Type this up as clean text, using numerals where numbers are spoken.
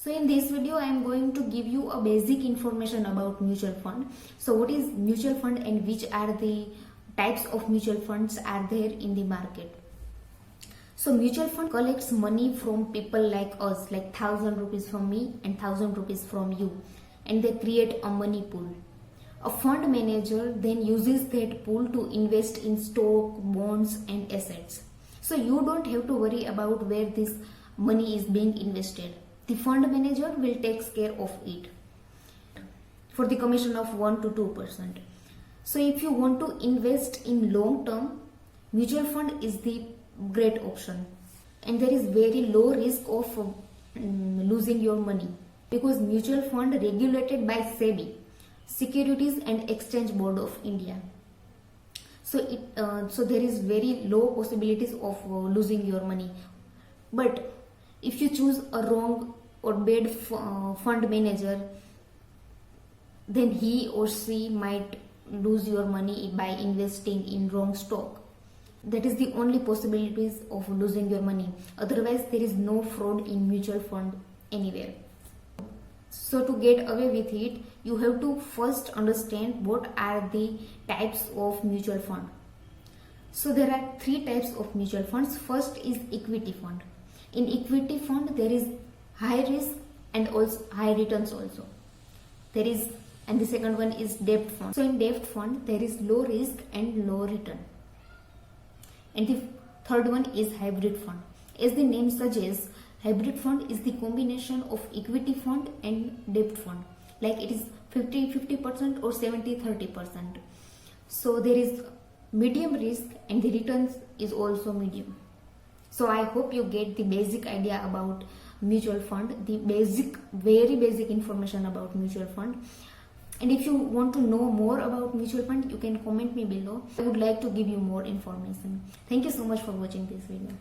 So in this video I am going to give you a basic information about mutual fund. So what is mutual fund and which are the types of mutual funds are there in the market. So mutual fund collects money from people like us, like 1,000 rupees from me and 1,000 rupees from you, and they create a money pool. A fund manager then uses that pool to invest in stock, bonds and assets. So you don't have to worry about where this money is being invested. The fund manager will take care of it for the commission of 1 to 2%. So if you want to invest in long term, mutual fund is the great option, and there is very low risk of losing your money because mutual fund regulated by SEBI, Securities and Exchange Board of India. So there is very low possibilities of losing your money. But if you choose a wrong or bad fund manager, then he or she might lose your money by investing in wrong stock. That is the only possibilities of losing your money. Otherwise, there is no fraud in mutual fund anywhere. So to get away with it, you have to first understand what are the types of mutual fund. So there are 3 types of mutual funds. First is equity fund. In equity fund, there is high risk and also high returns also. And the second one is debt fund. So in debt fund, there is low risk and low return. And the third one is hybrid fund. As the name suggests, hybrid fund is the combination of equity fund and debt fund. Like it is 50% or 70-30%. So there is medium risk and the returns is also medium. So I hope you get the basic idea about mutual fund, the very basic information about mutual fund. And if you want to know more about mutual fund, you can comment me below. I would like to give you more information. Thank you so much for watching this video.